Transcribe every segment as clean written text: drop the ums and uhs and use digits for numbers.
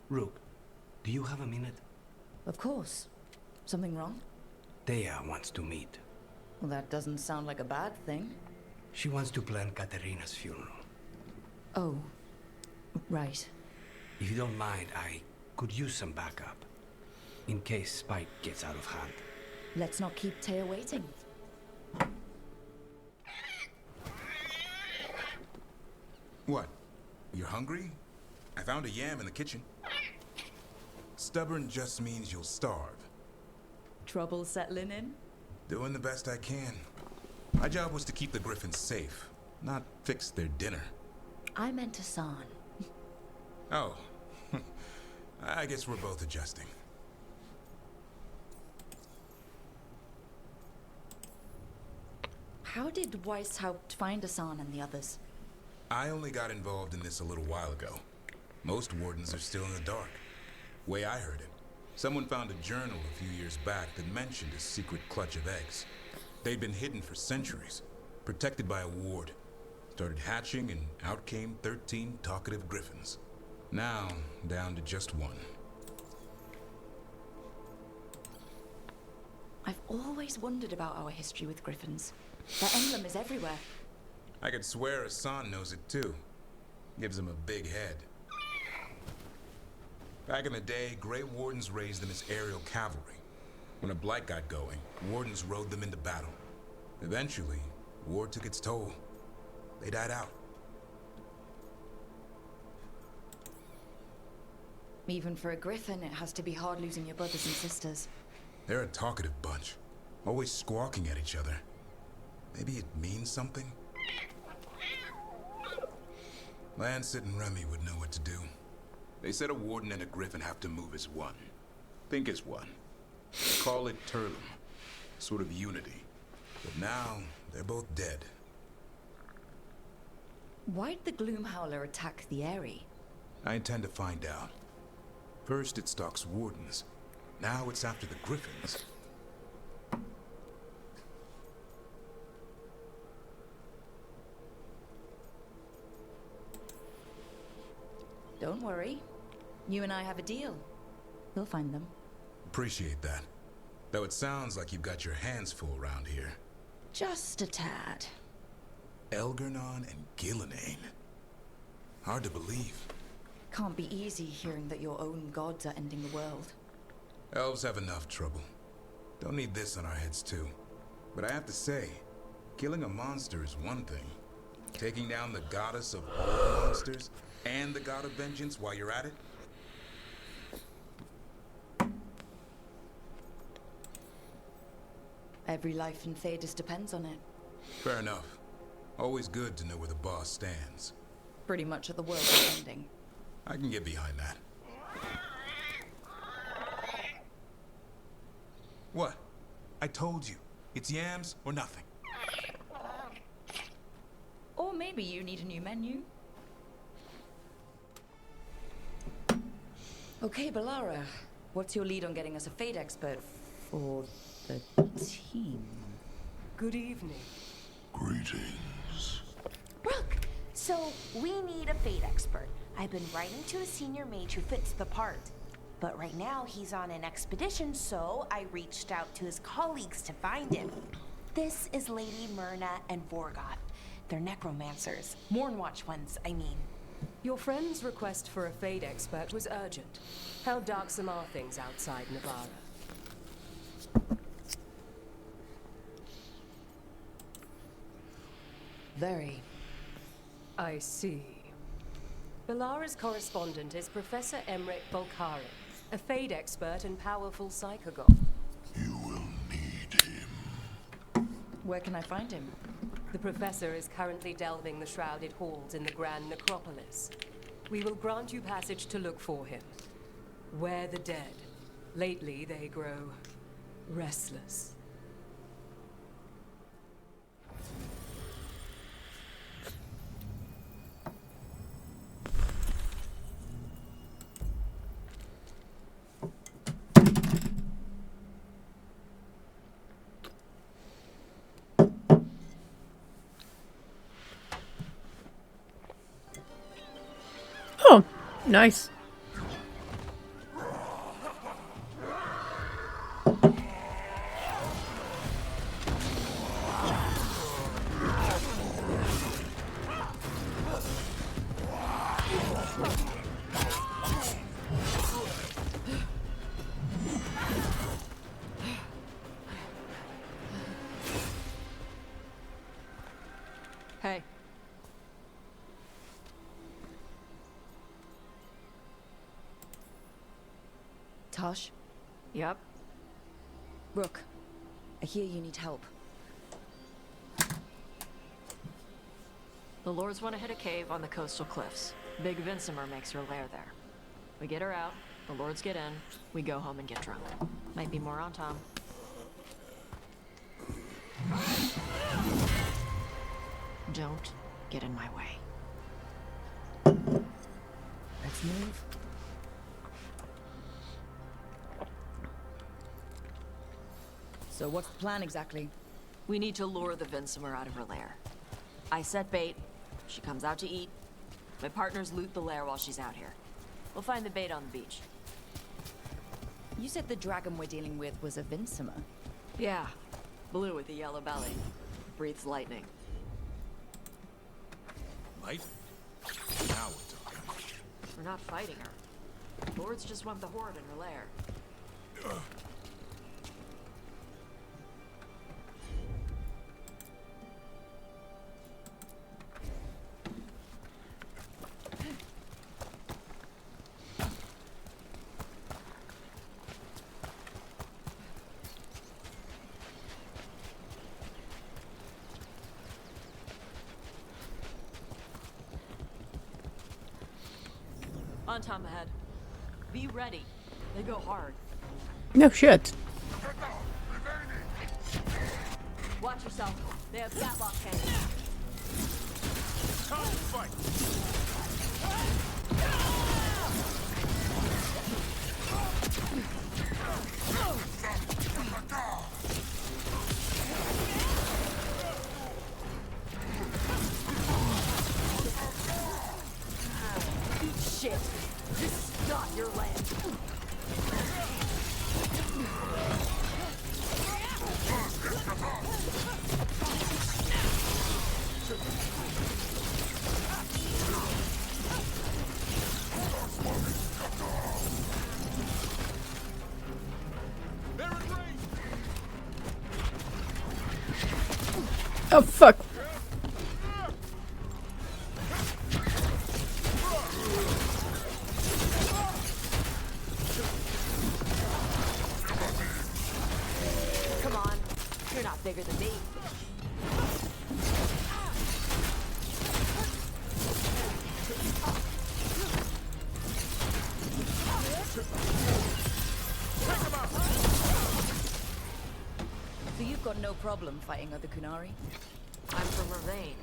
Rook, do you have a minute? Of course. Something wrong? Thea wants to meet. Well, that doesn't sound like a bad thing. She wants to plan Katerina's funeral. Oh, right. If you don't mind, I could use some backup. In case Spike gets out of hand. Let's not keep Taya waiting. What? You're hungry? I found a yam in the kitchen. Stubborn just means you'll starve. Trouble settling in? Doing the best I can. My job was to keep the Griffins safe, not fix their dinner. I meant Hassan. Oh. I guess we're both adjusting. How did Weishaupt find Hassan and the others? I only got involved in this a little while ago. Most wardens are still in the dark. Way I heard it, someone found a journal a few years back that mentioned a secret clutch of eggs. They'd been hidden for centuries, protected by a ward. Started hatching and out came 13 talkative griffins. Now, down to just one. I've always wondered about our history with griffins. Their emblem is everywhere. I could swear Hassan knows it too. Gives him a big head. Back in the day, Grey Wardens raised them as aerial cavalry. When a blight got going, Wardens rode them into battle. Eventually, war took its toll. They died out. Even for a griffin, it has to be hard losing your brothers and sisters. They're a talkative bunch, always squawking at each other. Maybe it means something? Lancet and Remy would know what to do. They said a warden and a griffin have to move as one. Think as one. Call it Turlum. Sort of unity. But now, they're both dead. Why'd the Gloomhowler attack the Eyrie? I intend to find out. First it stalks wardens. Now it's after the griffins. Don't worry. You and I have a deal. We'll find them. Appreciate that. Though it sounds like you've got your hands full around here. Just a tad. Elgernon and Gillenane. Hard to believe. Can't be easy hearing that your own gods are ending the world. Elves have enough trouble. Don't need this on our heads too. But I have to say, killing a monster is one thing. Taking down the goddess of all monsters and the god of vengeance while you're at it? Every life in Thedas depends on it. Fair enough. Always good to know where the boss stands. Pretty much at the world's ending. I can get behind that. What? I told you. It's yams or nothing. Or maybe you need a new menu. Okay, Balara. What's your lead on getting us a Fate expert for the team? Good evening. Greetings. Brooke, so we need a Fate expert. I've been writing to a senior mage who fits the part. But right now he's on an expedition, so I reached out to his colleagues to find him. This is Lady Myrna and Veilguard. They're necromancers. Mournwatch ones, I mean. Your friend's request for a Fade expert was urgent. How darksome are things outside Navarra? Very. I see. Balara's correspondent is Professor Emmerich Volkari, a Fade expert and powerful psychogoth. You will need him. Where can I find him? The professor is currently delving the shrouded halls in the Grand Necropolis. We will grant you passage to look for him. Where the dead. Lately they grow restless. Oh, nice. Tosh? Yep. Rook, I hear you need help. The Lords want to hit a cave on the coastal cliffs. Big Vincimer makes her lair there. We get her out, the Lords get in, we go home and get drunk. Might be more on Tom. Don't get in my way. Let's move. So what's the plan exactly? We need to lure the Vincimer out of her lair. I set bait, she comes out to eat. My partners loot the lair while she's out here. We'll find the bait on the beach. You said the dragon we're dealing with was a Vincimer. Yeah, blue with a yellow belly. Breathes lightning. Light? Now we're talking. We're not fighting her. Lords just want the horde in her lair. On Tom ahead. Be ready. They go hard. No shit. Watch yourself. They have Gatlock cannons. Time to fight! Eat shit. This is not your land. Oh fuck. Come on. You're not bigger than me. So you've got no problem fighting other Kunari? I'm from Ravane.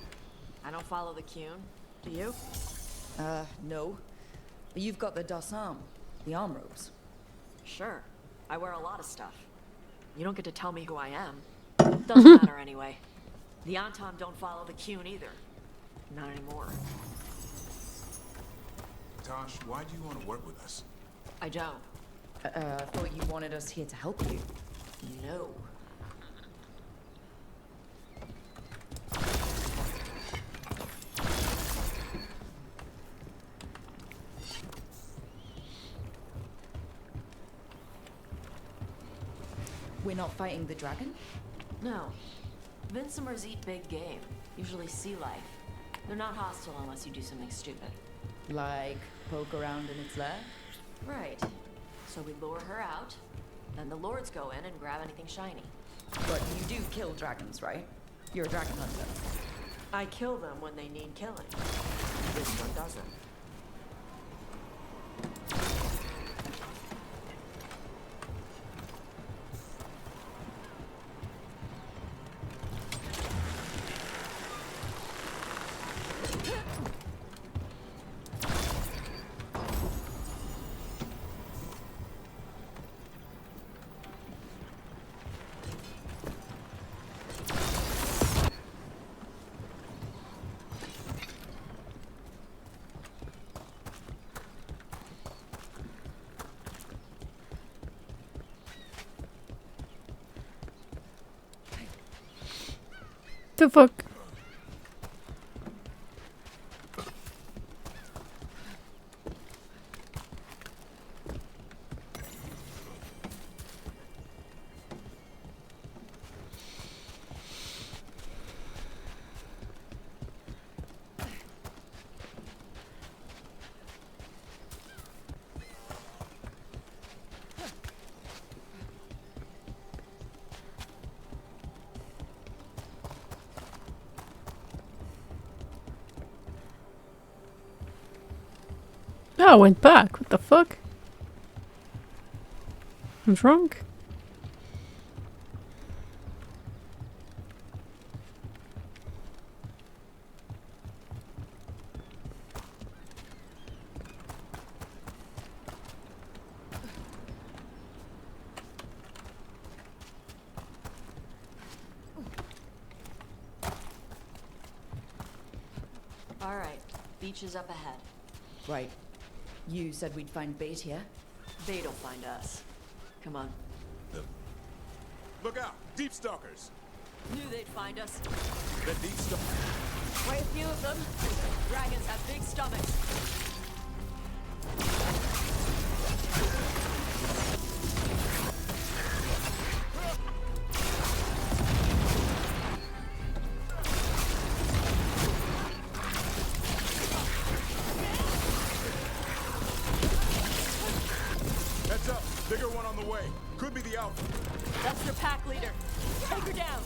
I don't follow the Qun. Do you? No. But you've got the Dassam, the arm ropes. Sure. I wear a lot of stuff. You don't get to tell me who I am. Doesn't matter anyway. The Antom don't follow the Qun either. Not anymore. Tosh, why do you want to work with us? I don't. I thought you wanted us here to help you. No. We're not fighting the dragon? No. Vincimers eat big game. Usually sea life. They're not hostile unless you do something stupid. Like poke around in its lair? Right. So we lure her out, then the Lords go in and grab anything shiny. But you do kill dragons, right? You're a dragon hunter. I kill them when they need killing. This one doesn't. The fuck? Oh, I went back. What the fuck? I'm drunk. All right, beach is up ahead. Right. You said we'd find bait here. Bait'll find us. Come on. Look out! Deep stalkers! Knew they'd find us. The deep stalkers. Quite a few of them. Dragons have big stomachs. Heads up! Bigger one on the way. Could be the alpha. That's your pack leader. Take her down.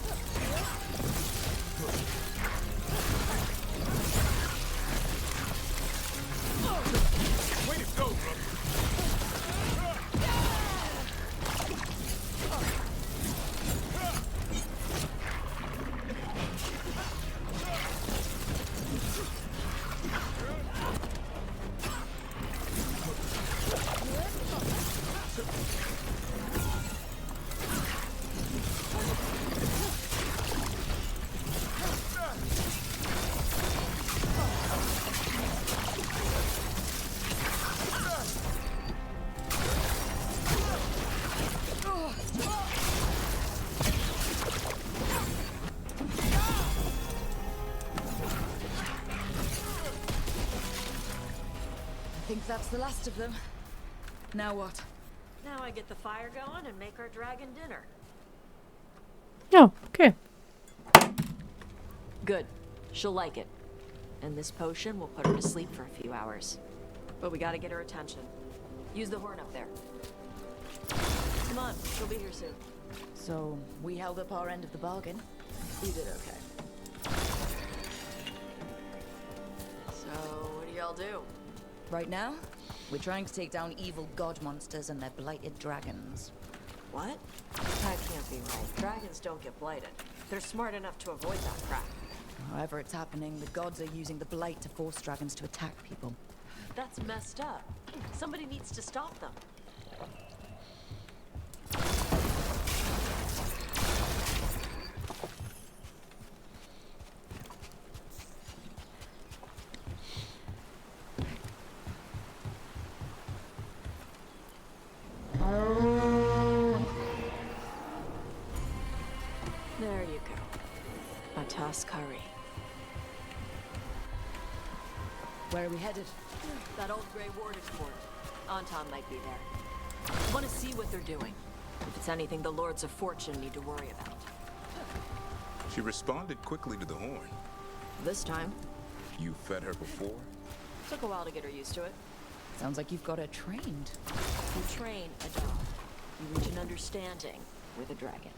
Way to go, brother! I think that's the last of them. Now what? Now I get the fire going and make our dragon dinner. Oh, okay. Good. She'll like it. And this potion will put her to sleep for a few hours. But we gotta get her attention. Use the horn up there. Come on, she'll be here soon. So, we held up our end of the bargain. You did okay. So, what do y'all do? Right now, we're trying to take down evil god monsters and their blighted dragons. What? That can't be right. Dragons don't get blighted. They're smart enough to avoid that crap. However it's happening, the gods are using the blight to force dragons to attack people. That's messed up. Somebody needs to stop them. There you go. A toss curry. Where are we headed? That old Grey Warden fort. Anton might be there. Want to see what they're doing. If it's anything the Lords of Fortune need to worry about. She responded quickly to the horn. This time, You fed her before? took a while to get her used to it. Sounds like you've got her trained. You train a dog. You reach an understanding with a dragon.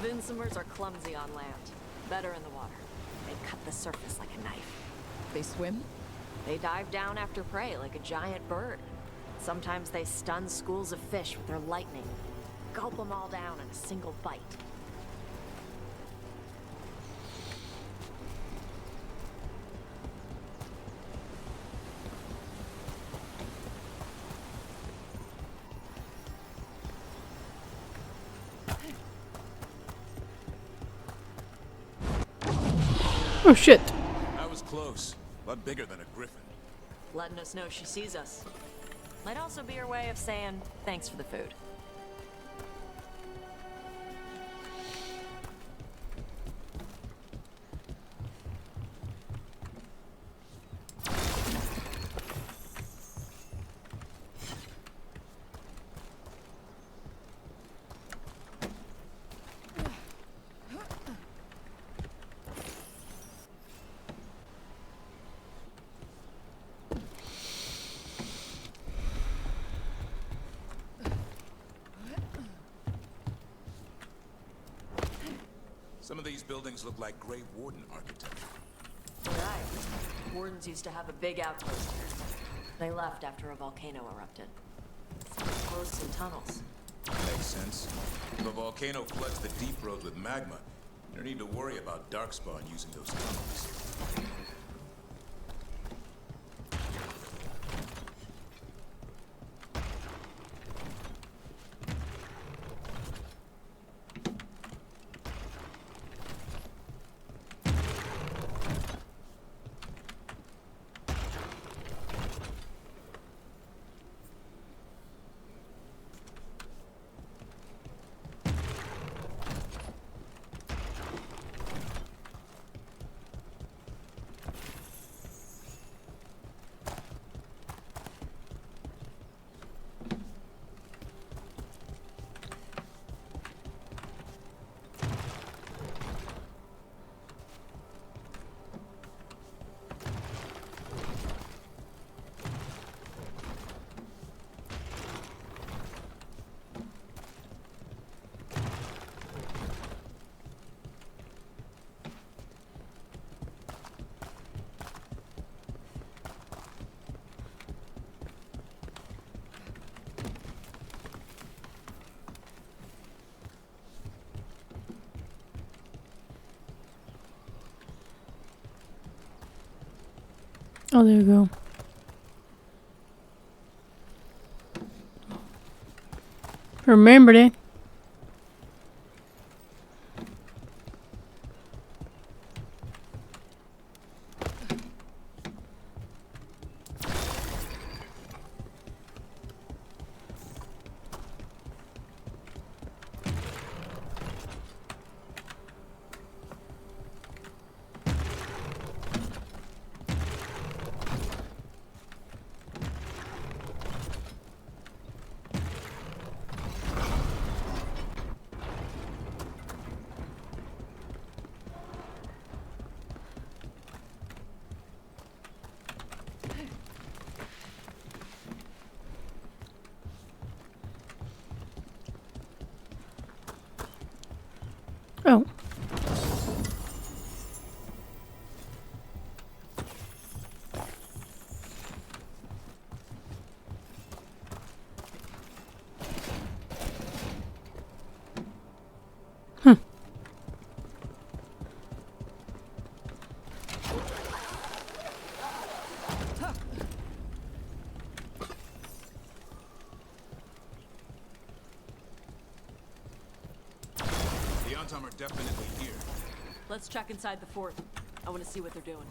Vinsomers are clumsy on land, better in the water. They cut the surface like a knife. They swim? They dive down after prey like a giant bird. Sometimes they stun schools of fish with their lightning. Gulp them all down in a single bite. Oh shit. I was close. A lot bigger than a griffin. Letting us know she sees us. Might also be her way of saying thanks for the food. Some of these buildings look like Grey Warden architecture. Right. Wardens used to have a big outpost here. They left after a volcano erupted. So they closed some tunnels. Makes sense. If a volcano floods the deep road with magma, you don't need to worry about Darkspawn using those tunnels. Oh, there you go. Remembered it. Oh. The Antom are definitely here. Let's check inside the fort. I want to see what they're doing.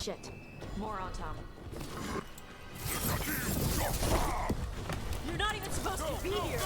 Shit. More on top. You're not even supposed to be here.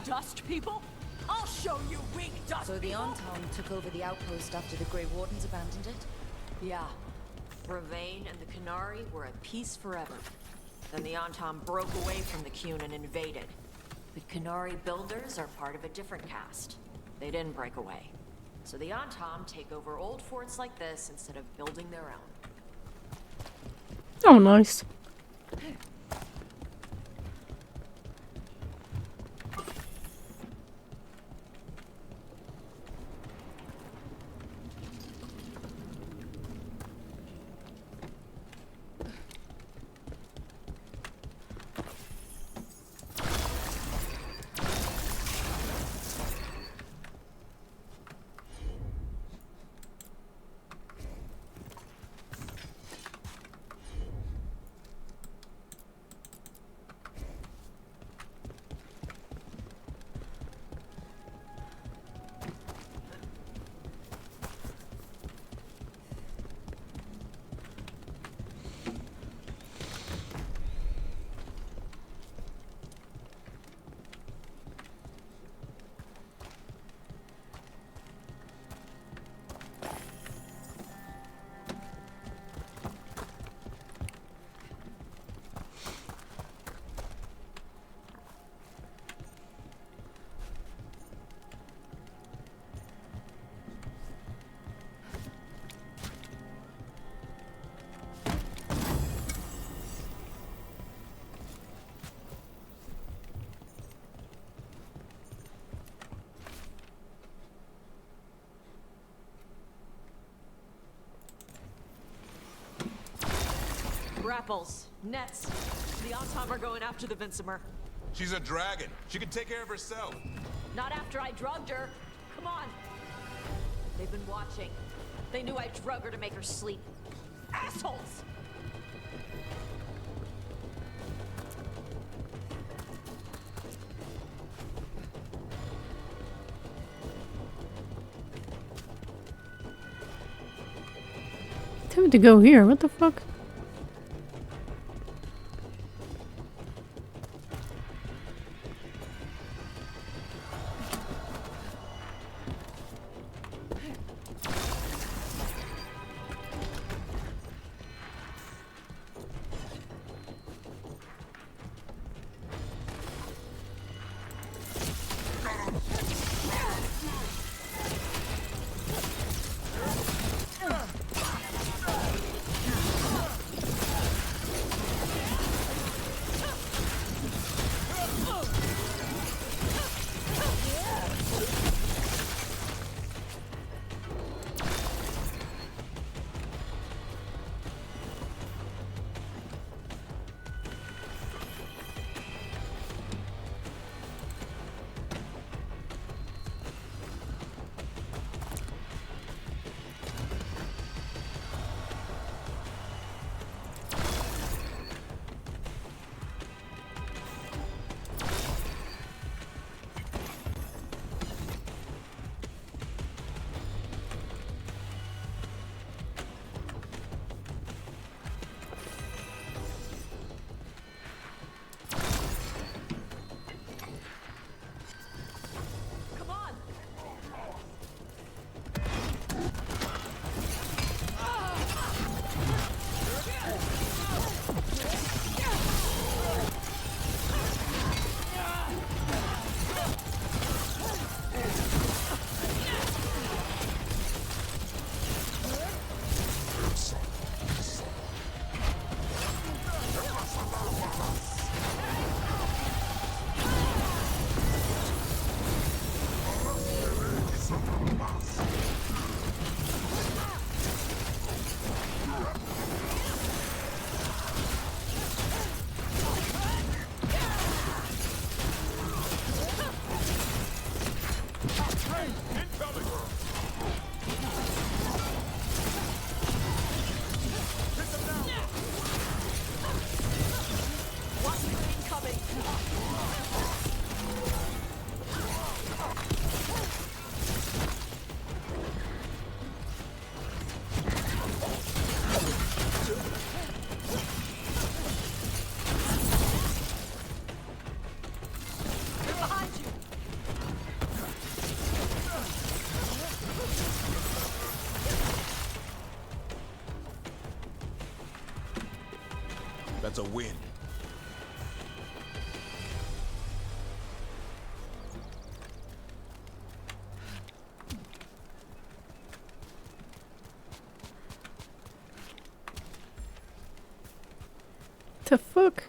Dust people? I'll show you weak dust So the people! Anton took over the outpost after the Grey Wardens abandoned it? Yeah. Ravain and the Canary were at peace forever. Then the Antom broke away from the Qun and invaded. But Canary builders are part of a different caste. They didn't break away. So the Antom take over old forts like this instead of building their own. Oh, nice. Grapples, nets. The Autom are going after the Vincimer. She's a dragon. She can take care of herself. Not after I drugged her. Come on. They've been watching. They knew I drug her to make her sleep. Assholes! Tell me to go here. What the fuck? That's a win. The fuck?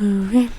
Okay.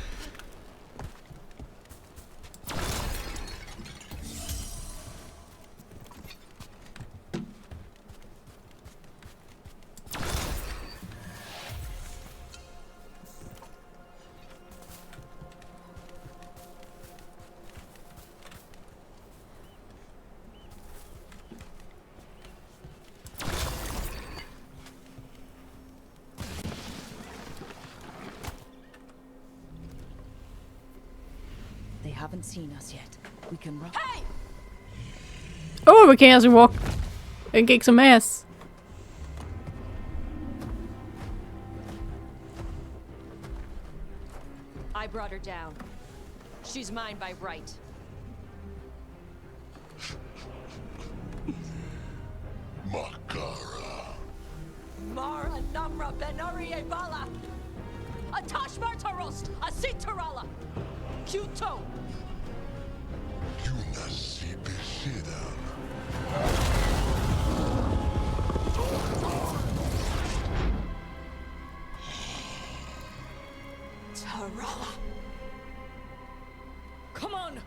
They haven't seen us yet. We can run. Hey! Oh, we can't walk and kick some ass. I brought her down. She's mine by right. Makara. Mara Namra Benari Bala! Atash Martarost! Asitarala! Kuto! Yunasi Besidan. Tarala! Come on!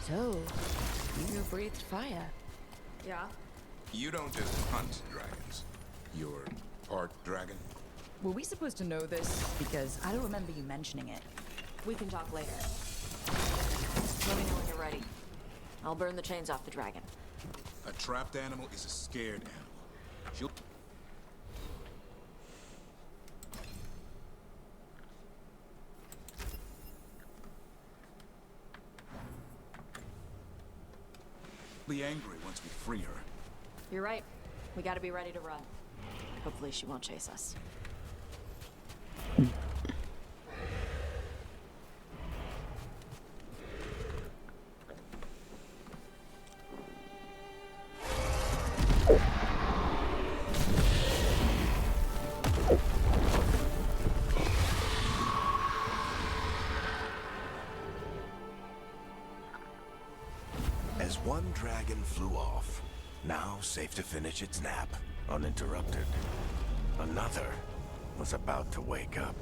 So, you breathed fire. Yeah? You don't just hunt dragons. You're part dragon? Were we supposed to know this? Because I don't remember you mentioning it. We can talk later. Let me know when you're ready. I'll burn the chains off the dragon. A trapped animal is a scared animal. She'll... be angry once we free her. You're right. We gotta be ready to run. Hopefully she won't chase us. As one dragon flew off, now safe to finish its nap, uninterrupted. Another was about to wake up.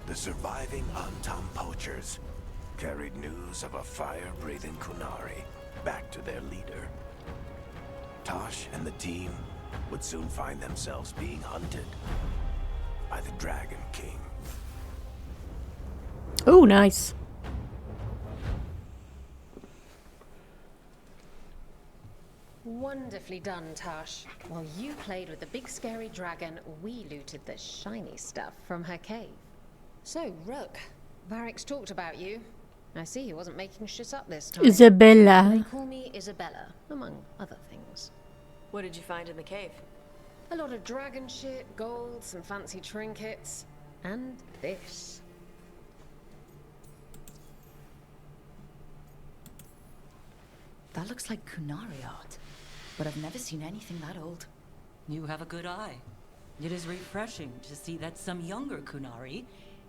The surviving Antam poachers carried news of a fire-breathing Kunari back to their leader. Tosh and the team would soon find themselves being hunted by the Dragon King. Oh, nice. Wonderfully done, Tash. While you played with the big scary dragon, we looted the shiny stuff from her cave. So, Rook, Varric's talked about you. I see he wasn't making shit up this time. They Isabella. call me Isabella, among other things. What did you find in the cave? A lot of dragon shit, gold, some fancy trinkets, and this. That looks like Kunari art, but I've never seen anything that old. You have a good eye. It is refreshing to see that some younger Kunari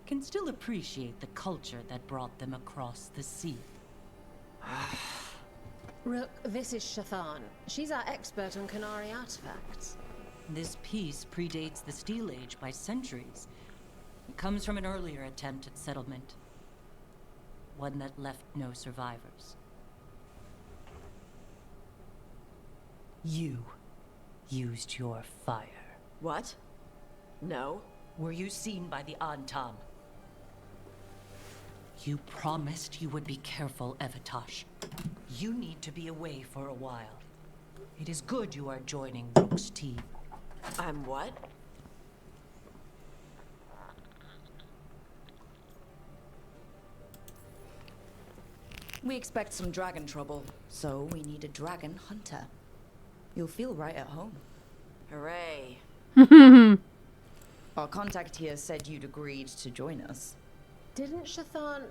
can still appreciate the culture that brought them across the sea. Rook, this is Shathan. She's our expert on Kunari artifacts. This piece predates the Steel Age by centuries. It comes from an earlier attempt at settlement. One that left no survivors. You used your fire. What? No. Were you seen by the Antam? You promised you would be careful, Evatosh. You need to be away for a while. It is good you are joining Rook's team. I'm what? We expect some dragon trouble, so we need a dragon hunter. You'll feel right at home. Hooray. Our contact here said you'd agreed to join us. Didn't Shathan...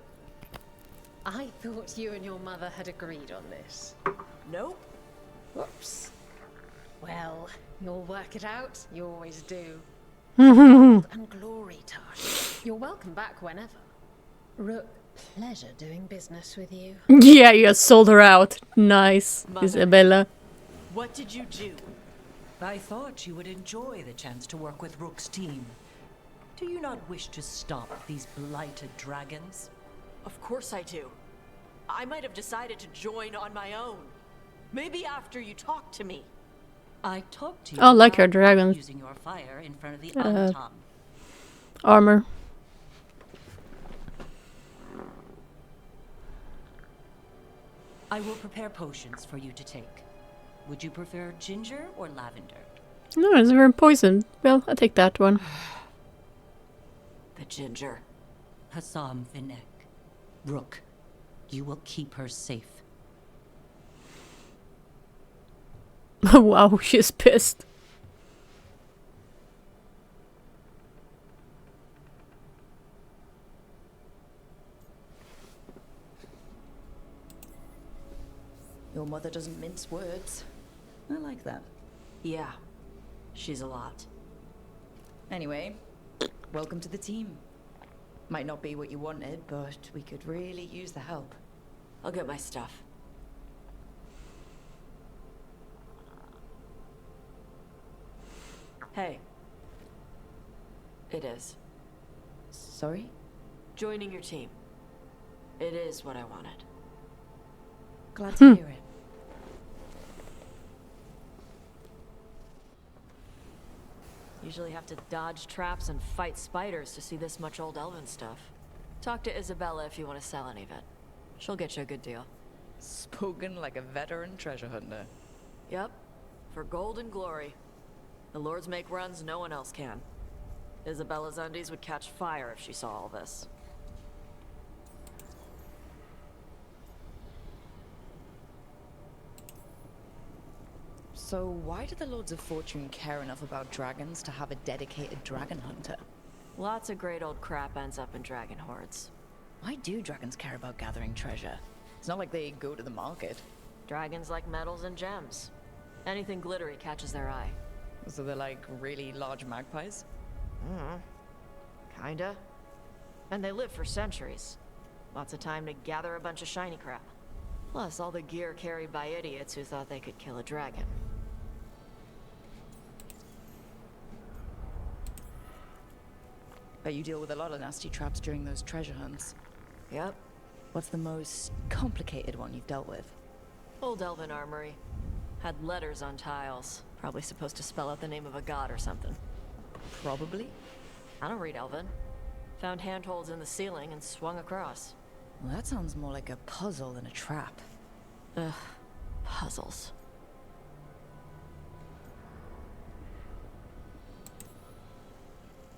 I thought you and your mother had agreed on this. Nope. Whoops. Well, you'll work it out. You always do. And glory, Tash. You're welcome back whenever. Rook, pleasure doing business with you. Yeah, you sold her out. Nice, Mother. Isabella. What did you do? I thought you would enjoy the chance to work with Rook's team. Do you not wish to stop these blighted dragons? Of course I do. I might have decided to join on my own. Maybe after you talked to me. I talked to you I like her about dragons. using your fire in front of the Antam. Armor. I will prepare potions for you to take. Would you prefer ginger or lavender? No, it's very poisoned. Well, I'll take that one. The ginger. Hassam Vinek. Rook, you will keep her safe. Wow, she's pissed. Your mother doesn't mince words. I like that. Yeah. She's a lot. Anyway, welcome to the team. Might not be what you wanted, but we could really use the help. I'll get my stuff. Hey. It is. Sorry? Joining your team. It is what I wanted. Glad to hear it. Usually have to dodge traps and fight spiders to see this much old elven stuff. Talk to Isabella if you want to sell any of it. She'll get you a good deal. Spoken like a veteran treasure hunter. Yep. For gold and glory. The lords make runs no one else can. Isabella's undies would catch fire if she saw all this. So why do the Lords of Fortune care enough about dragons to have a dedicated dragon hunter? Lots of great old crap ends up in dragon hordes. Why do dragons care about gathering treasure? It's not like they go to the market. Dragons like metals and gems. Anything glittery catches their eye. So they're like really large magpies? Kinda. And they live for centuries. Lots of time to gather a bunch of shiny crap. Plus all the gear carried by idiots who thought they could kill a dragon. Bet you deal with a lot of nasty traps during those treasure hunts. Yep. What's the most complicated one you've dealt with? Old elven armory. Had letters on tiles. Probably supposed to spell out the name of a god or something. Probably. I don't read elven. Found handholds in the ceiling and swung across. Well, that sounds more like a puzzle than a trap. Ugh. Puzzles.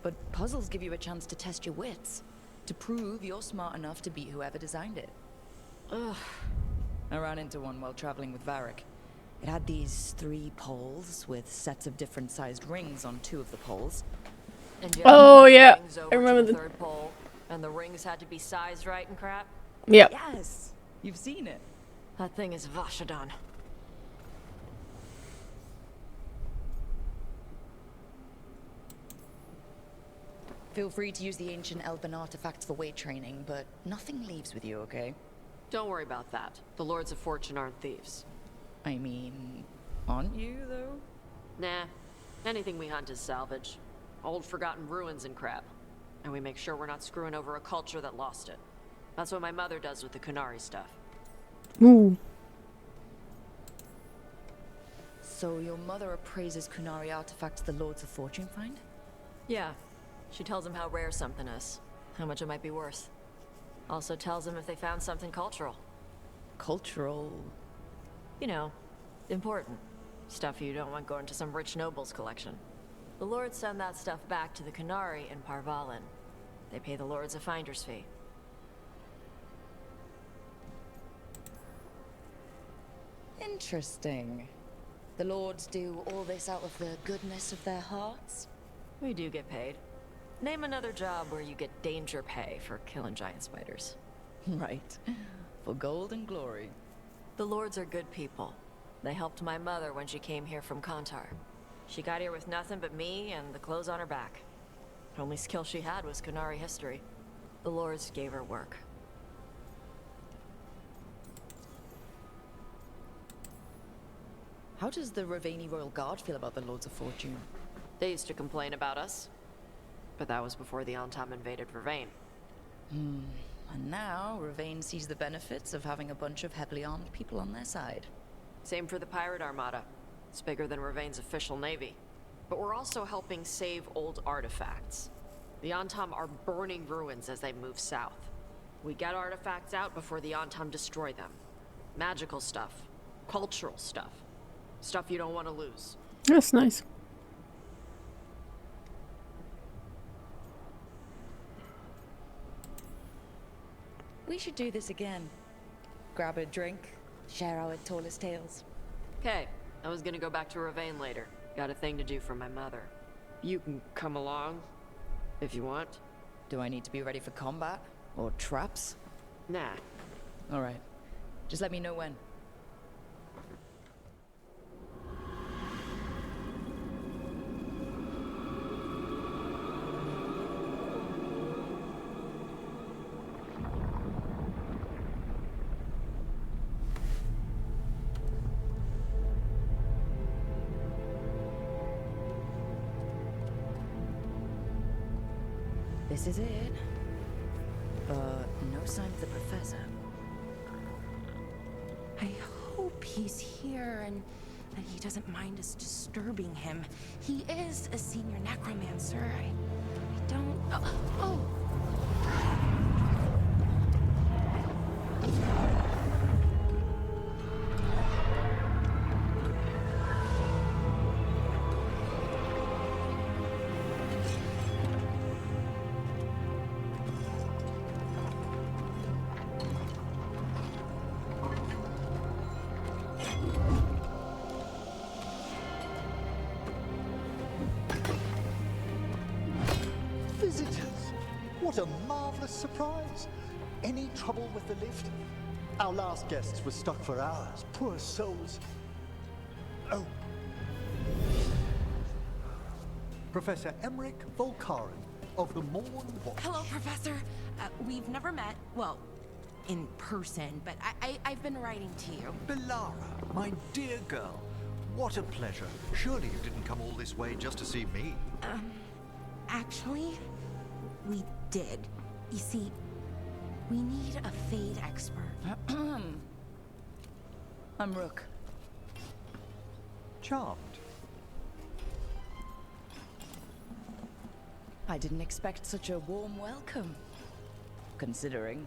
But puzzles give you a chance to test your wits. To prove you're smart enough to beat whoever designed it. Ugh. I ran into one while traveling with Varric. It had these 3 poles with sets of different sized rings on 2 of the poles. And Oh yeah, I remember the the third pole, and the rings had to be sized right and crap. Yep. Yes! You've seen it. That thing is Vashadon. Feel free to use the ancient elven artifacts for weight training, but nothing leaves with you, okay? Don't worry about that. The Lords of Fortune aren't thieves. I mean, aren't you, though? Nah. Anything we hunt is salvage. Old forgotten ruins and crap. And we make sure we're not screwing over a culture that lost it. That's what my mother does with the Kunari stuff. Ooh. So your mother appraises Kunari artifacts the Lords of Fortune find? Yeah. She tells them how rare something is. How much it might be worth. Also tells them if they found something cultural. Cultural? You know, important. Stuff you don't want going to some rich noble's collection. The lords send that stuff back to the Kunari in Parvalin. They pay the lords a finder's fee. Interesting. The lords do all this out of the goodness of their hearts? We do get paid. Name another job where you get danger pay for killing giant spiders. Right. For gold and glory. The lords are good people. They helped my mother when she came here from Kantar. She got here with nothing but me and the clothes on her back. The only skill she had was Kunari history. The lords gave her work. How does the Ravani Royal Guard feel about the Lords of Fortune? They used to complain about us. But that was before the Antam invaded Ravane. And now, Ravane sees the benefits of having a bunch of heavily armed people on their side. Same for the Pirate Armada. It's bigger than Ravane's official navy. But we're also helping save old artifacts. The Antam are burning ruins as they move south. We get artifacts out before the Antam destroy them. Magical stuff. Cultural stuff. Stuff you don't want to lose. That's nice. We should do this again. Grab a drink, share our tallest tales. Okay, I was gonna go back to Ravane later. Got a thing to do for my mother. You can come along, if you want. Do I need to be ready for combat? Or traps? Nah. Alright. Just let me know when. This is it. No sign of the professor. I hope he's here and that he doesn't mind us disturbing him. He is a senior necromancer. I don't... Oh! Visitors! What a marvelous surprise! Any trouble with the lift? Our last guests were stuck for hours. Poor souls. Oh. Professor Emmerich Volkaren of the Morn Watch. Hello, Professor. We've never met, well, in person, but I've been writing to you. Belara, my dear girl. What a pleasure. Surely you didn't come all this way just to see me. Actually, we did. You see, we need a Fade expert. I'm Rook. Charmed. I didn't expect such a warm welcome. Considering.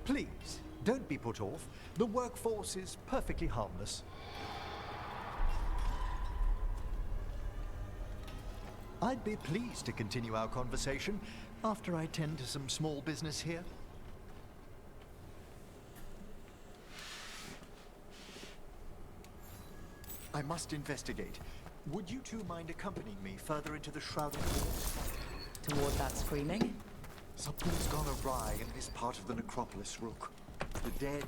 Please, don't be put off. The workforce is perfectly harmless. I'd be pleased to continue our conversation after I tend to some small business here. I must investigate. Would you two mind accompanying me further into the Shrouded Halls? Toward that screaming? Something's gone awry in this part of the necropolis, Rook. The dead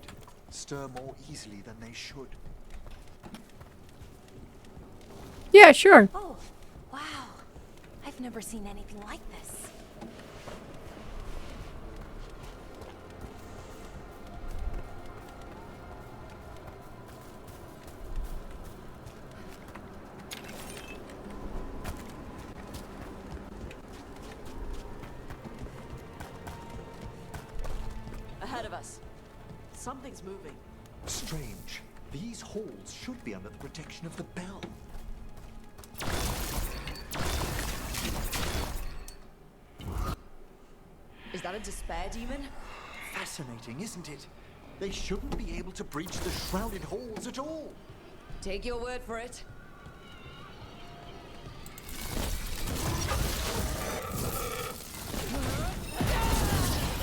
stir more easily than they should. Yeah, sure. Oh, wow. I've never seen anything like this. Ahead of us. Something's moving. Strange. These halls should be under the protection of the bell. Is that a despair demon? Fascinating, isn't it? They shouldn't be able to breach the Shrouded Halls at all. Take your word for it.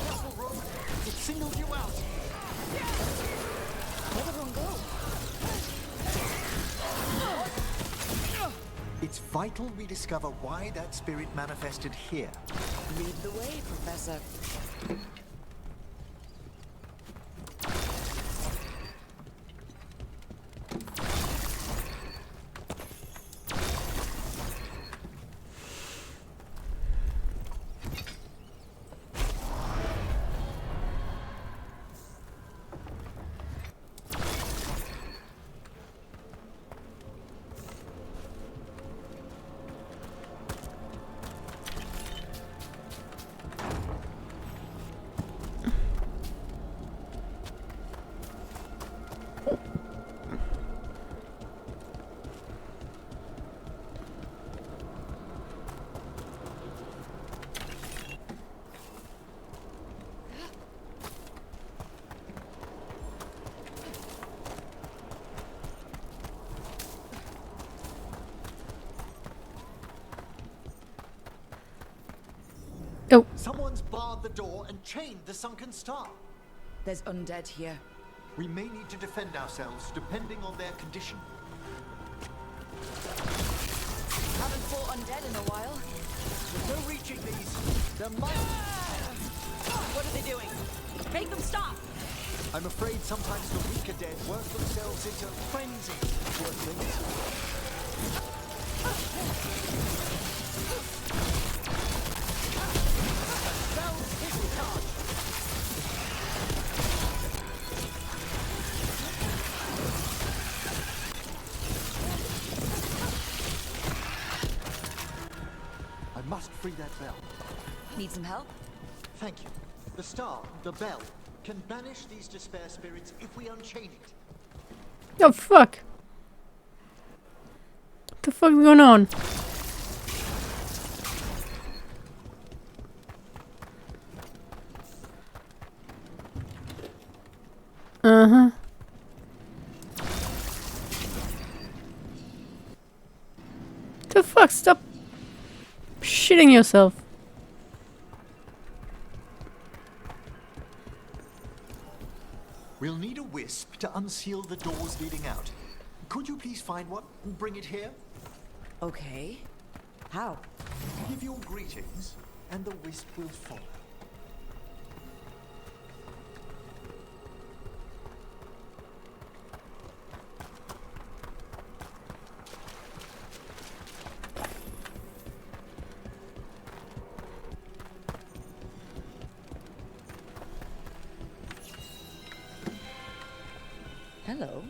Careful, Rook. It singled you out. Where'd everyone go? It's vital we discover why that spirit manifested here. Lead the way, Professor. Oh. Someone's barred the door and chained the sunken star. There's undead here. We may need to defend ourselves depending on their condition. Haven't fought undead in a while. There's no reaching these. They're mighty. What are they doing? Make them stop! I'm afraid sometimes the weaker dead work themselves into frenzy. Poor things. I must free that bell. Need some help? Thank you. The star, the bell, can banish these despair spirits if we unchain it. Oh fuck! What the fuck is going on? Uh-huh. The fuck? Stop shitting yourself. We'll need a wisp to unseal the doors leading out. Could you please find one and bring it here? Okay. How? Give your greetings, and the wisp will follow. Hello.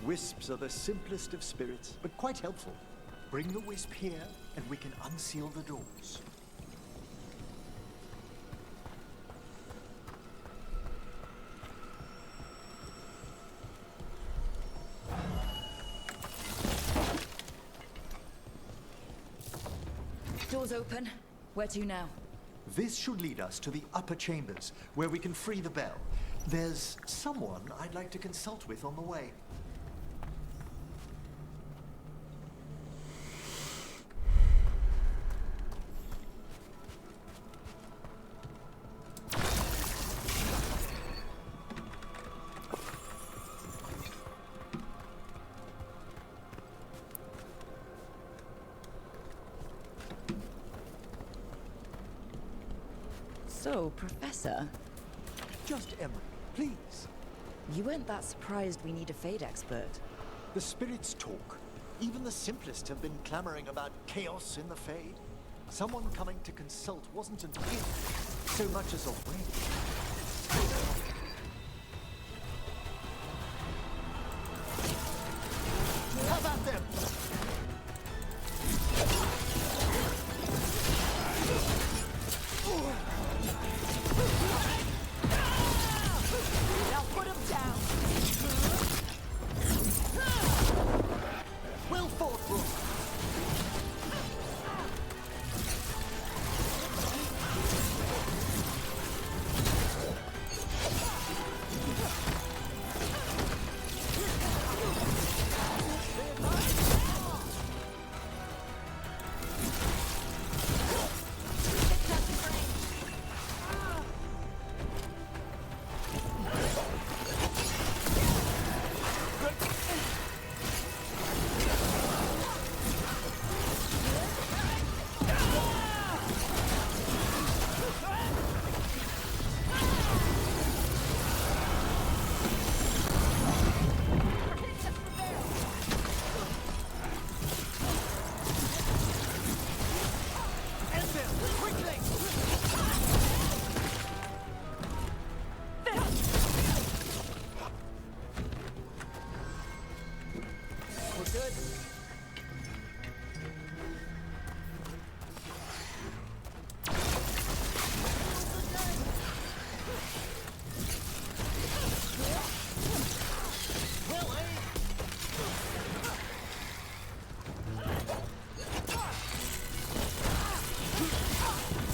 Wisps are the simplest of spirits, but quite helpful. Bring the wisp here, and we can unseal the doors. Doors open. Where to now? This should lead us to the upper chambers, where we can free the bell. There's someone I'd like to consult with on the way. So, Professor, Just Emery, please. you weren't that surprised we need a fate expert. The spirits talk. Even the simplest have been clamoring about chaos in the Fade. Someone coming to consult wasn't an if, so much as a when. How about them? Now put him down! Well fought, Brooke.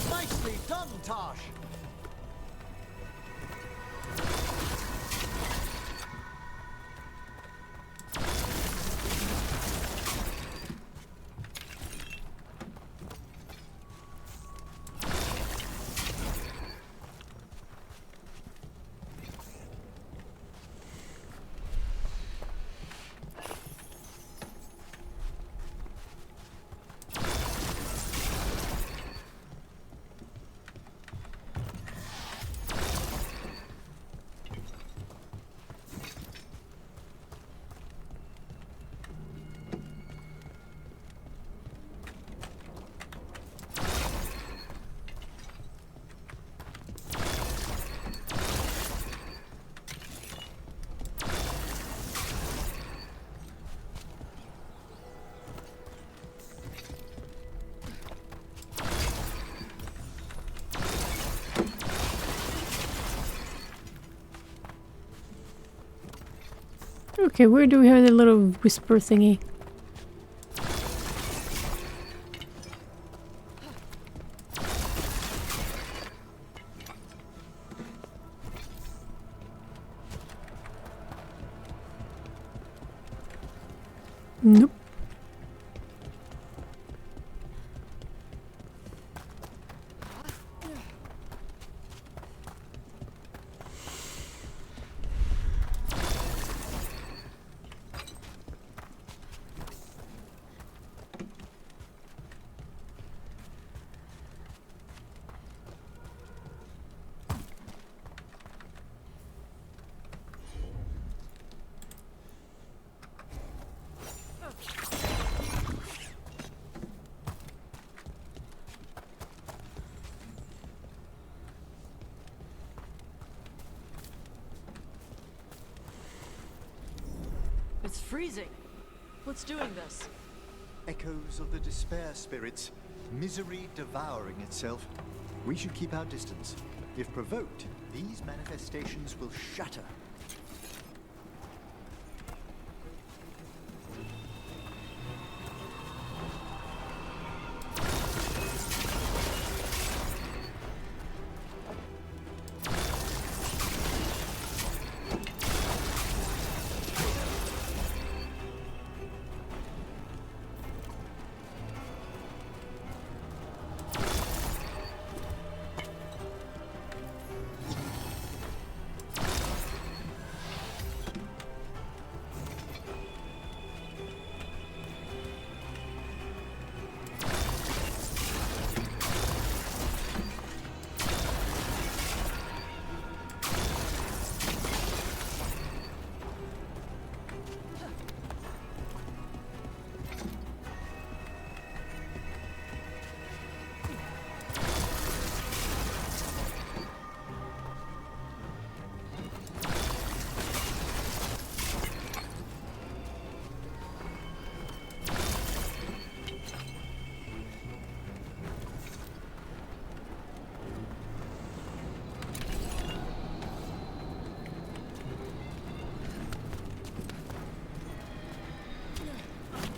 Nicely done, Tosh. Okay, where do we have the little whisper thingy? Nope. It's freezing. What's doing this? Echoes of the despair spirits, misery devouring itself. We should keep our distance. If provoked, these manifestations will shatter.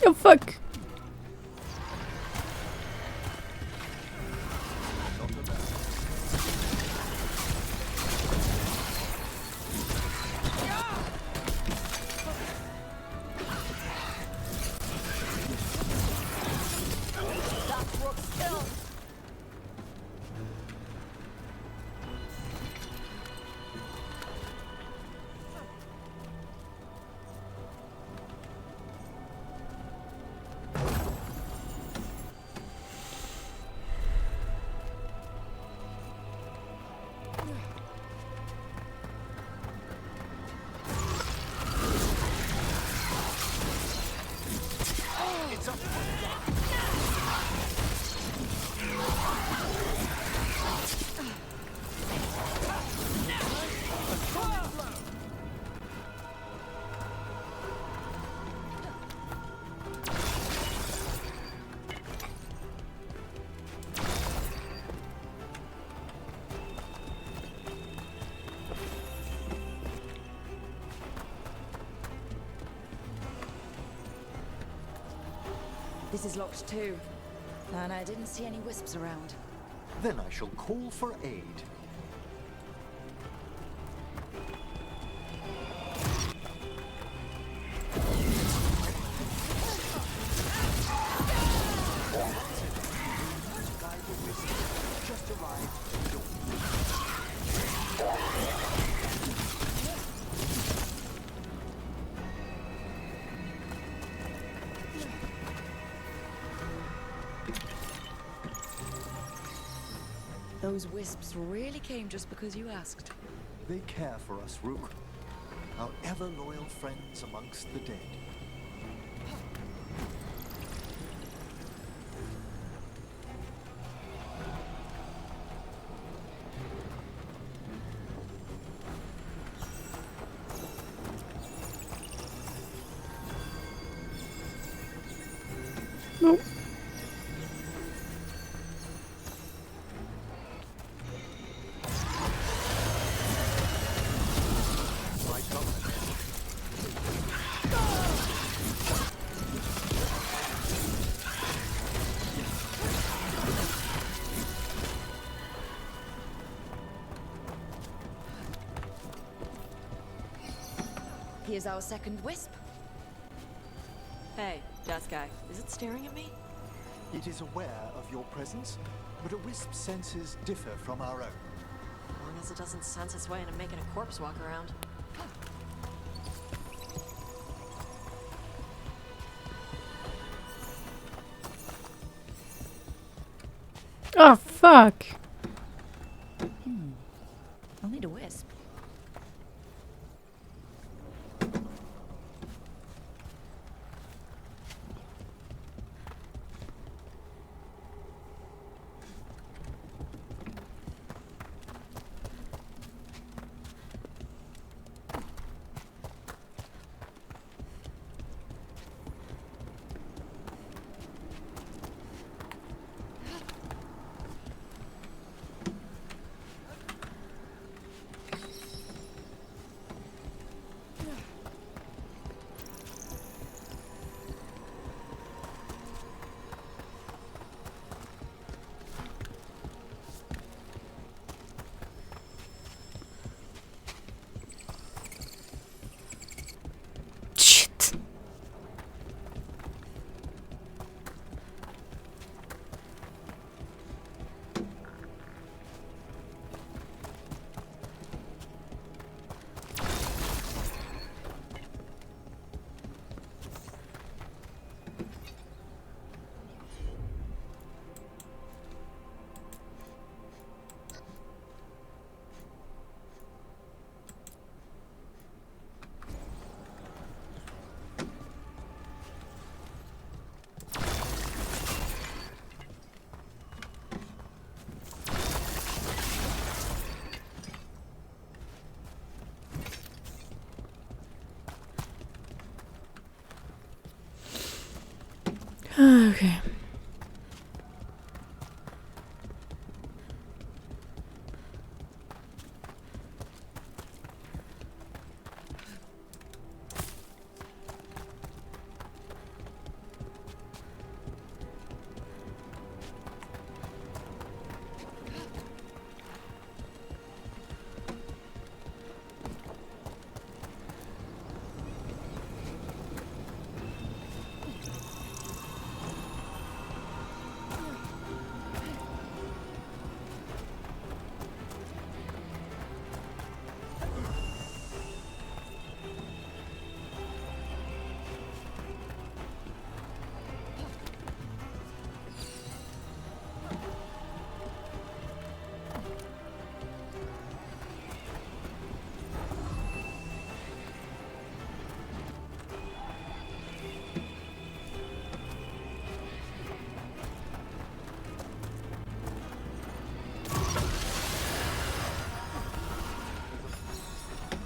Oh fuck. This is locked too. And I didn't see any wisps around. Then I shall call for aid. Just arrived. Those wisps really came just because you asked. They care for us, Rook. Our ever-loyal friends amongst the dead. Nope. Here's our second wisp. Hey, desk guy. Is it staring at me? It is aware of your presence, but a wisp's senses differ from our own. As long as it doesn't sense its way into making a corpse walk around. Oh, fuck. I'll need a wisp. Shit. Okay.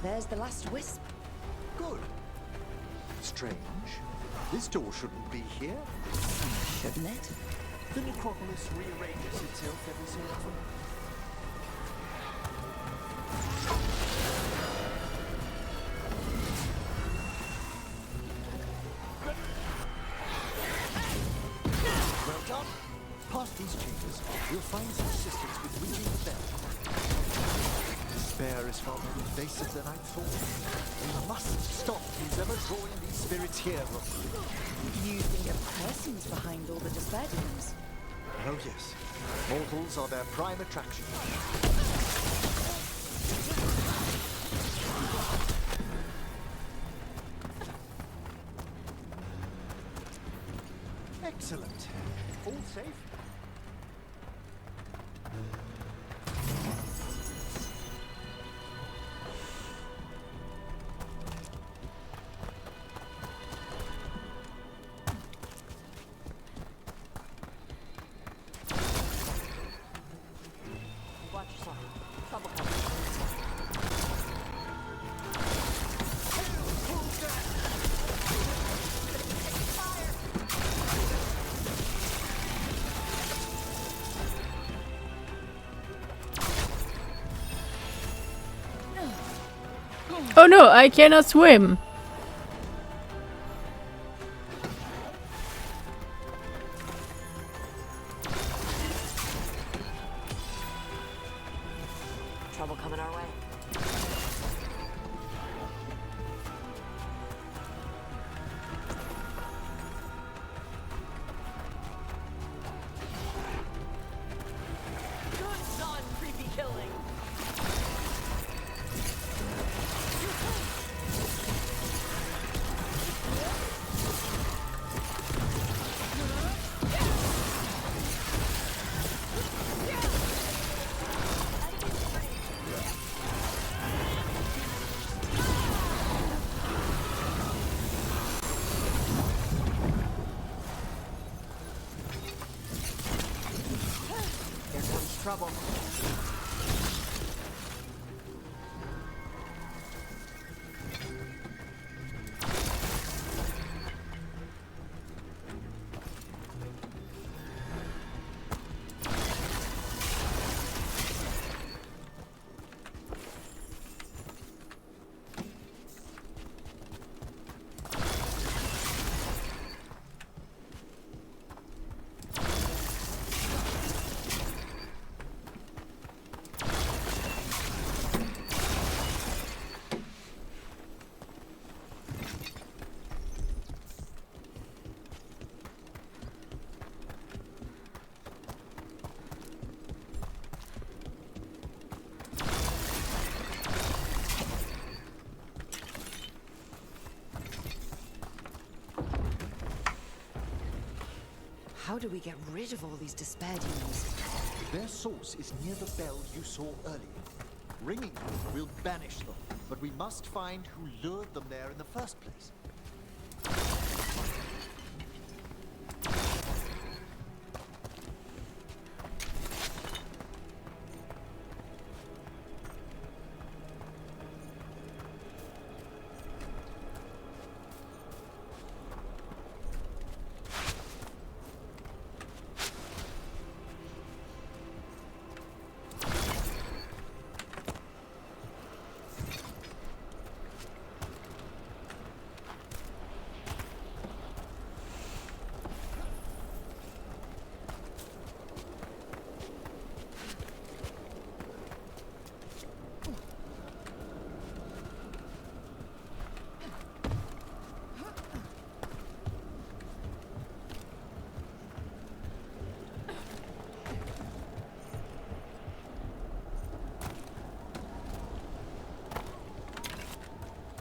There's the last wisp. Good. Strange. This door shouldn't be here. Shouldn't it? The necropolis rearranges itself every so often. Well done. Past these chambers, we'll find some assistance with reaching the bell. Despair is far more invasive than I thought. We must stop these ever-drawing these spirits here, Rook. You think a person's behind all the despair demons? Oh yes. Mortals are their prime attraction. Excellent. All safe? Watch yourself. Trouble coming. Oh no, I cannot swim. Trouble coming our way. trouble. How do we get rid of all these despair demons? Their source is near the bell you saw earlier. Ringing them will banish them, but we must find who lured them there in the first place.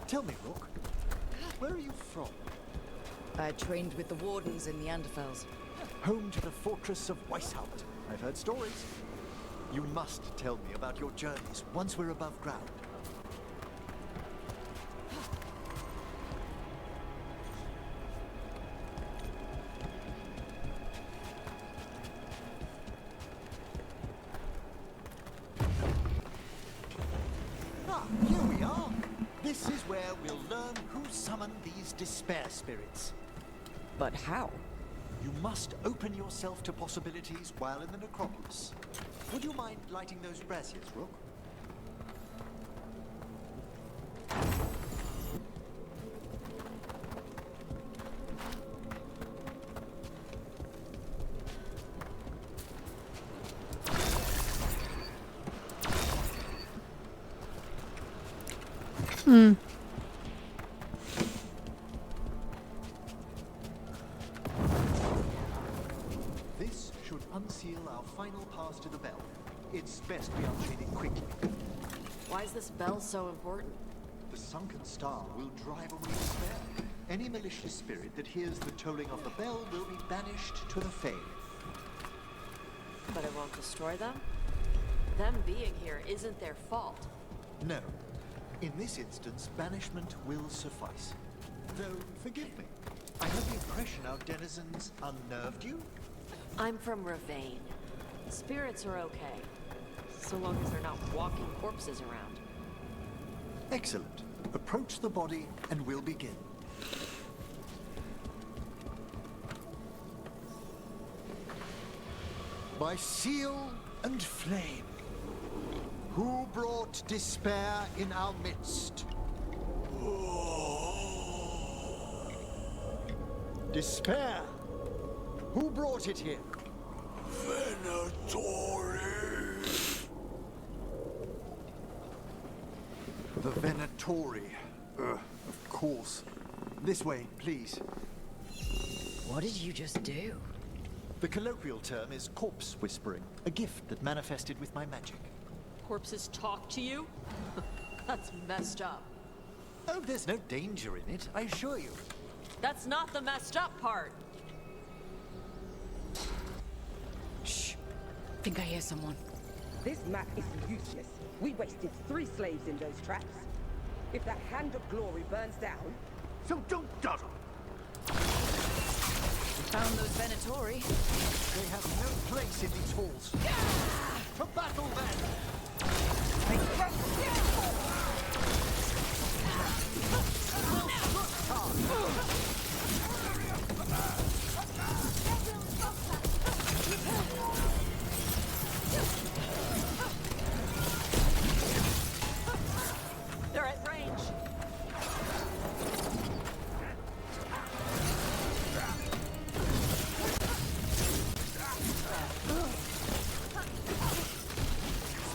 Tell me, Rook, where are you from? I trained with the wardens in the Anderfels. Home to the fortress of Weishaupt. I've heard stories. You must tell me about your journeys once we're above ground. Ah, here we are. This is where we'll learn who summoned these despair spirits. But how? You must open yourself to possibilities while in the necropolis. Would you mind lighting those braziers, Rook? This should unseal our final pass to the bell. It's best we unchain it quickly. Why is this bell so important? The sunken star will drive away despair. Any malicious spirit that hears the tolling of the bell will be banished to the Fae. But it won't destroy them? Them being here isn't their fault. No. In this instance, banishment will suffice. Though, forgive me, I have the impression our denizens unnerved you? I'm from Ravane. Spirits are okay, so long as they're not walking corpses around. Excellent. Approach the body and we'll begin. By seal and flame, who brought despair in our midst? Despair! Who brought it here? Venatori! The Venatori. Of course. This way, please. What did you just do? The colloquial term is corpse whispering, a gift that manifested with my magic. Corpses talk to you? That's messed up. Oh, there's no danger in it, I assure you. That's not the messed up part. Shh. Think I hear someone. This map is useless. We wasted 3 slaves in those traps. If that Hand of Glory burns down... So don't dawdle! We found those Venatori. They have no place in these halls. to battle then! They're at range.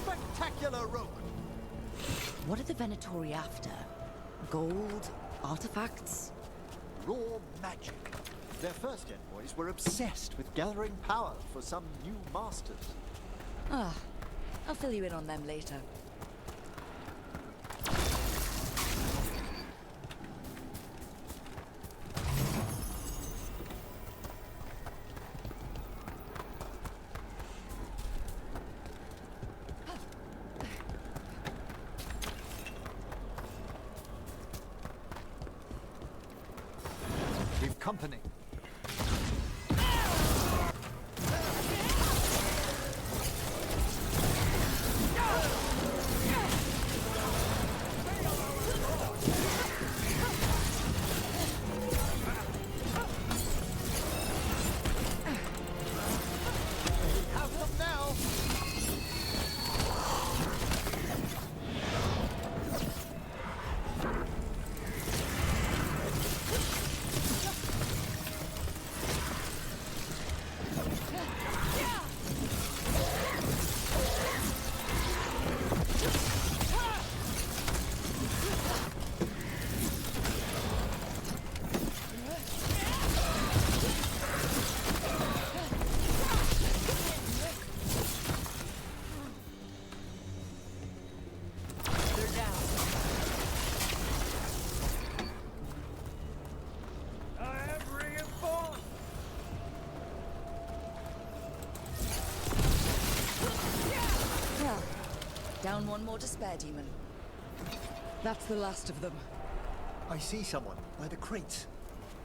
Spectacular rogue! What are the Venatori after? Gold? Artifacts? Raw magic. Their first envoys were obsessed with gathering power for some new masters. Ah, I'll fill you in on them later. We've company. Have them now! Well, down one more despair demon. That's the last of them. I see someone by the crates.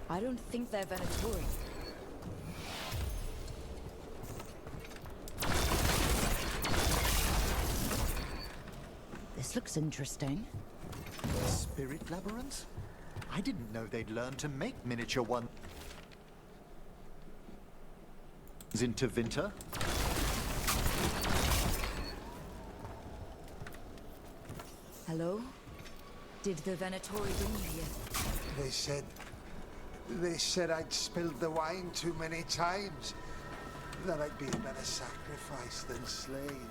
I don't think they're Venatori. This looks interesting. Spirit labyrinth? I didn't know they'd learned to make miniature ones into Vinter. Hello? Did the Venatori bring you here? They said I'd spilled the wine too many times. That I'd be a better sacrifice than slave.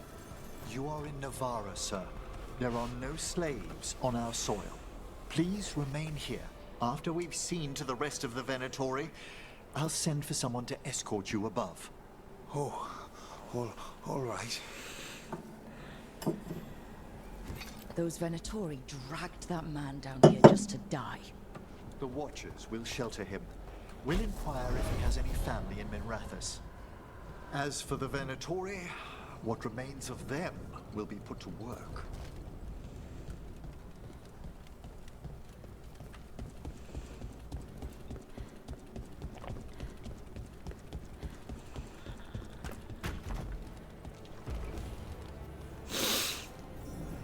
You are in Navarra, sir. There are no slaves on our soil. Please remain here. After we've seen to the rest of the Venatori, I'll send for someone to escort you above. Oh, all right. Those Venatori dragged that man down here just to die. The Watchers will shelter him. We'll inquire if he has any family in Minrathous. As for the Venatori, what remains of them will be put to work.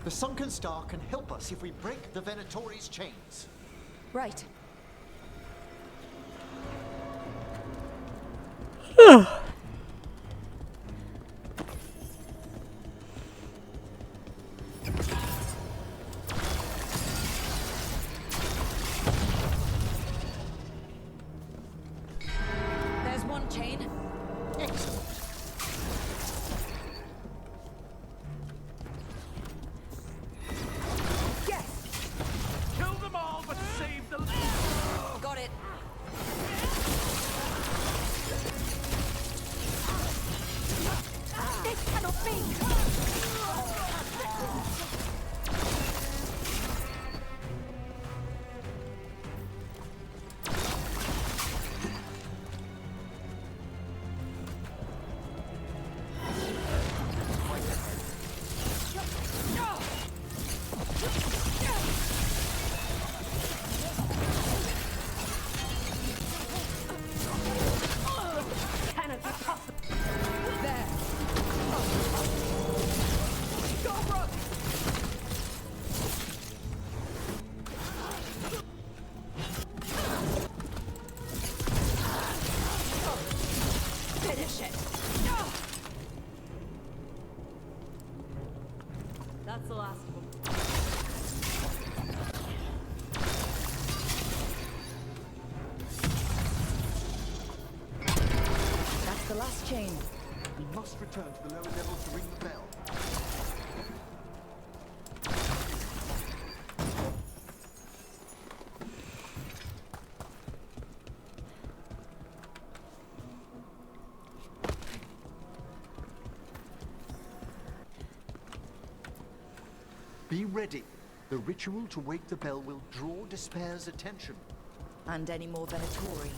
The Sunken Star can help us if we break the Venatori's chains. Right. There's one chain. Excellent. Kill them all, but save the... Got it. That's the last of them. That's the last chain. We must return to the lower levels to ring the bell. Be ready. The ritual to wake the bell will draw Despair's attention. And any more Venatori.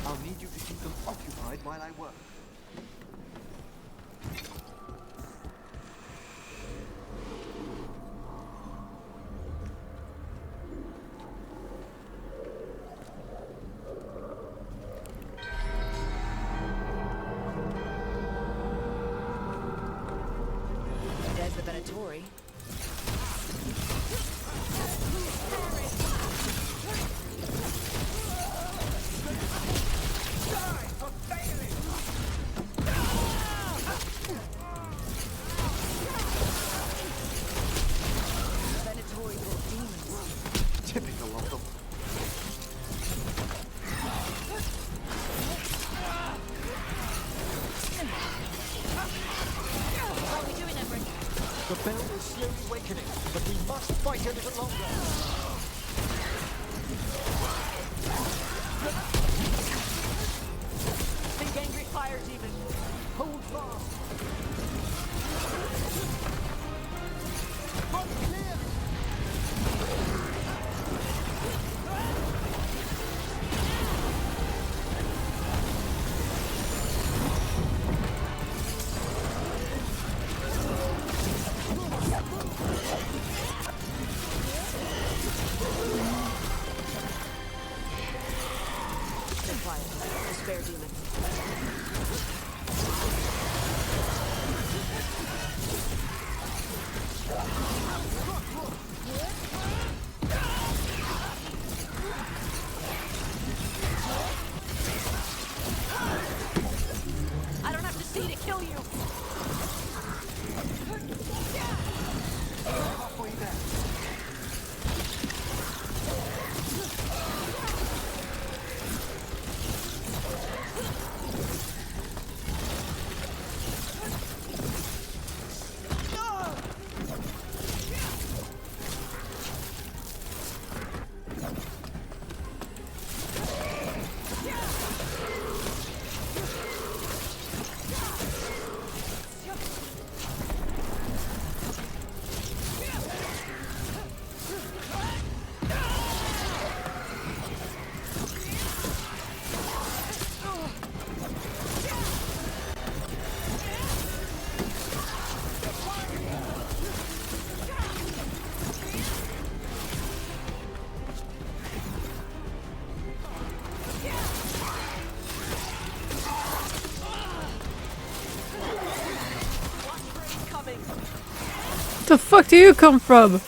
I'll need you to keep them occupied while I work. There's the Venatori. Typical of them. How are we doing, Emmerich? The bell is slowly awakening, but we must fight a little longer. Big angry fire demon. Hold fast. Front clear. Despair demon. I don't have to see to kill you. Halfway there. The fuck do you come from?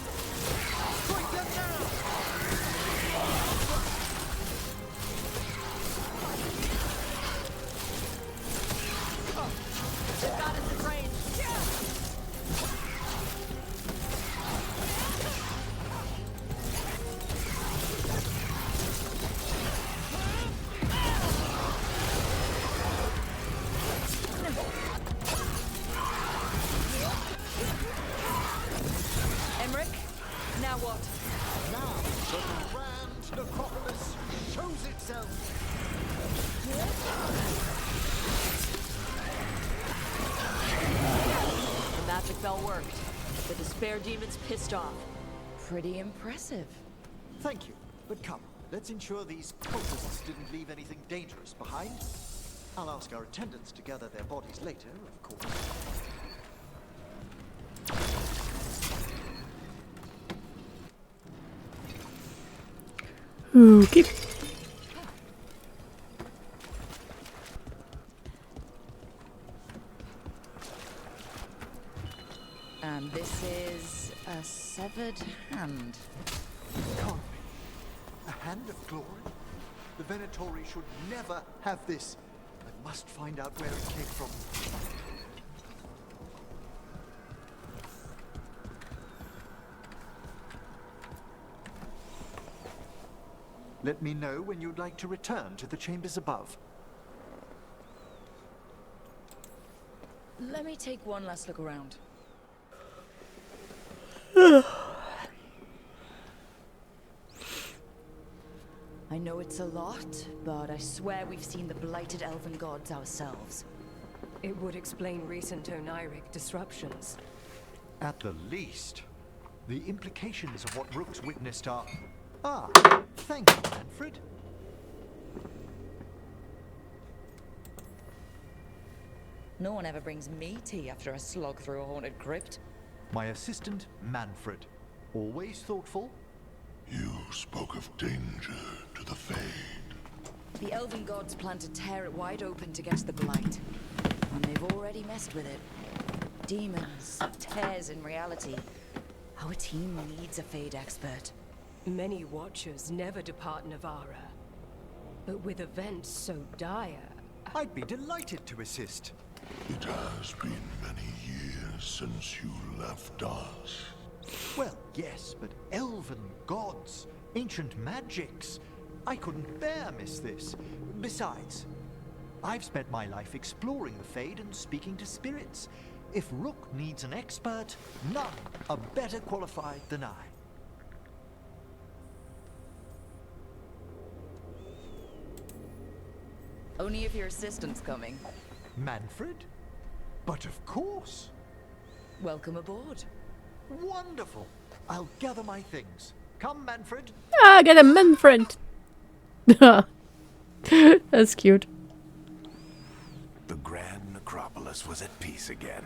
Emmerich, now what? Now, the grand necropolis shows itself. The magic bell worked. The despair demon's pissed off. Pretty impressive. Thank you, but come, let's ensure these cultists didn't leave anything dangerous behind. I'll ask our attendants to gather their bodies later, of course. Okay. And this is a severed hand. Can't be. A hand of glory? The Venatori should never have this. I must find out where it came from. Let me know when you'd like to return to the chambers above. Let me take one last look around. I know it's a lot, but I swear we've seen the blighted elven gods ourselves. It would explain recent oniric disruptions. At the least, the implications of what Rook's witnessed are... Ah, thank you, Manfred. No one ever brings me tea after a slog through a haunted crypt. My assistant, Manfred. Always thoughtful. You spoke of danger to the Fade. The elven gods plan to tear it wide open to get to the blight. And they've already messed with it. Demons, tears in reality. Our team needs a Fade expert. Many Watchers never depart Navara. But with events so dire... I'd be delighted to assist. It has been many years since you left us. Well, yes, but elven gods, ancient magics. I couldn't bear miss this. Besides, I've spent my life exploring the Fade and speaking to spirits. If Rook needs an expert, none are better qualified than I. Only if your assistant's coming. Manfred? But of course. Welcome aboard. Wonderful. I'll gather my things. Come, Manfred. Ah, get a Manfred. That's cute. The Grand Necropolis was at peace again,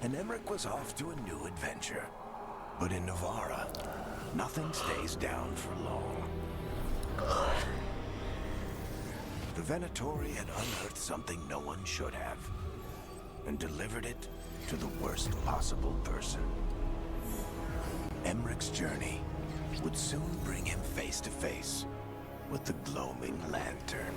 and Emmerich was off to a new adventure. But in Navara, nothing stays down for long. The Venatori had unearthed something no one should have, and delivered it to the worst possible person. Emmerich's journey would soon bring him face to face with the gloaming lantern.